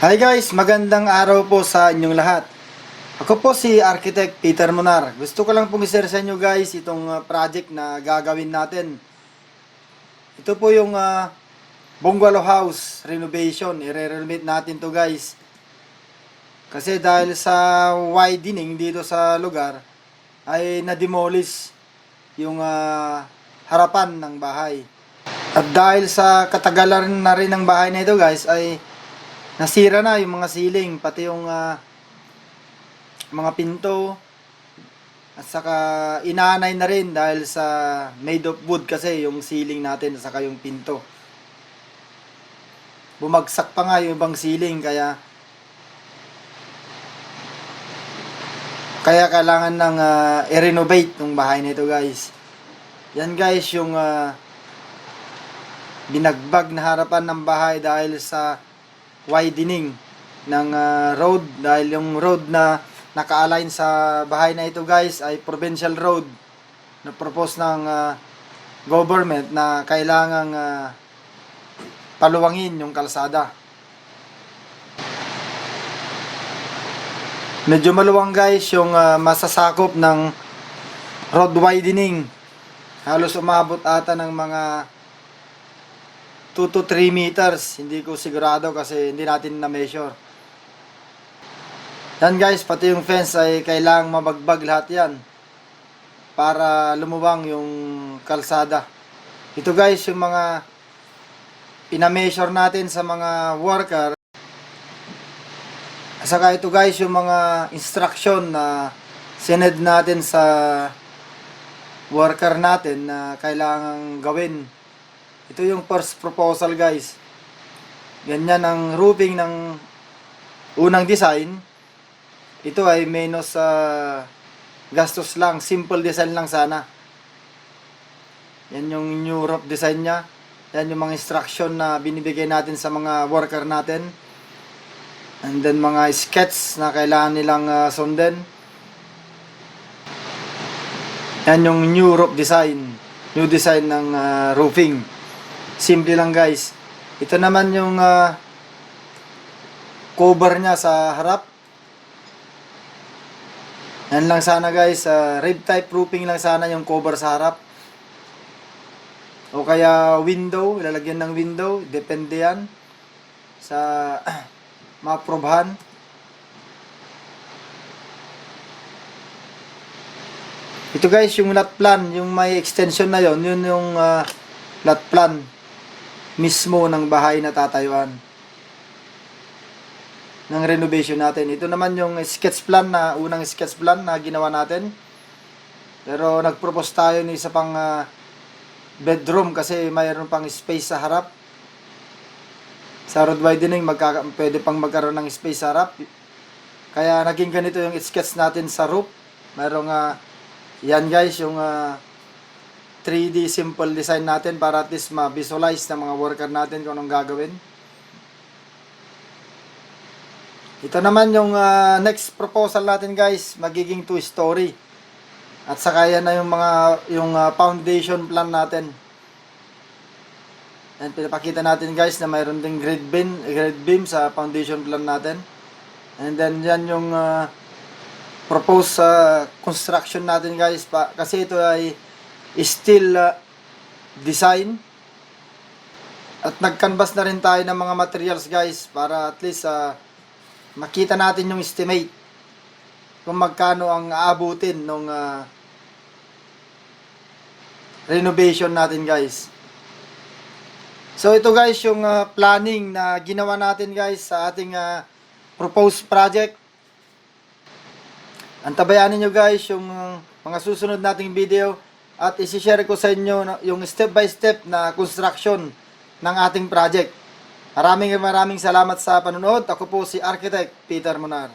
Hi guys, magandang araw po sa inyong lahat. Ako po si Architect Peter Monar. Gusto ko lang pong i-share sa inyo guys itong project na gagawin natin. Ito po yung bungalow house renovation. I-renovate natin to guys. Kasi dahil sa widening dito sa lugar ay na-demolish yung harapan ng bahay. At dahil sa katagalan na rin ng bahay na ito guys ay nasira na yung mga ceiling, pati yung mga pinto. At saka inanay na rin dahil sa made of wood kasi yung ceiling natin at saka yung pinto. Bumagsak pa nga yung ibang ceiling kaya kailangan ng i-renovate ng bahay nito guys. Yan guys yung binagbag na harapan ng bahay dahil sa widening ng road, dahil yung road na naka-align sa bahay na ito guys ay provincial road na propose ng government na kailangang paluwangin yung kalsada. Medyo maluwang guys yung masasakop ng road widening. Halos umabot ata ng mga 2 to 3 meters. Hindi ko sigurado kasi hindi natin na-measure. Yan guys, pati yung fence ay kailangang mabagbag lahat yan para lumuwang yung kalsada. Ito guys, yung mga pina-measure natin sa mga worker. Saka ito guys, yung mga instruction na sined natin sa worker natin na kailangang gawin. Ito yung first proposal guys. Ganyan ang roofing ng unang design. Ito ay menos gastos lang. Simple design lang sana. Yan yung new roof design nya. Yan yung mga instruction na binibigay natin sa mga worker natin. And then mga sketch na kailangan nilang sundin. Yan yung new roof design. New design ng roofing. Simple lang guys. Ito naman yung cover nya sa harap. Yan lang sana guys. Red type roofing lang sana yung cover sa harap. O kaya window. Ilalagyan ng window. Depende yan sa ma-aprobahan. Ito guys yung lot plan. Yung may extension na yon. Yun yung lot plan mismo ng bahay na tatayuan ng renovation natin. Ito naman yung sketch plan na unang sketch plan na ginawa natin. Pero nagpropose tayo ng isa pang bedroom kasi mayroon pang space sa harap. Sa road widening pwede pang magkaroon ng space sa harap. Kaya naging ganito yung sketch natin sa roof. Mayroong yan guys yung 3D simple design natin para at least ma-visualize ng mga worker natin kung anong gagawin. Ito naman yung next proposal natin guys, magiging 2-story. At saka yan na yung foundation plan natin. And pinapakita natin guys na mayroon ding grade beam sa foundation plan natin. And then yan yung proposed construction natin guys kasi ito ay steel design. At nag-canvas na rin tayo ng mga materials guys para at least makita natin yung estimate kung magkano ang aabutin ng renovation natin guys. So ito guys yung planning na ginawa natin guys sa ating proposed project. Antabayanin nyo guys yung mga susunod nating video at isi-share ko sa inyo yung step by step na construction ng ating project. Maraming salamat sa panonood. Ako po si Architect Peter Monar.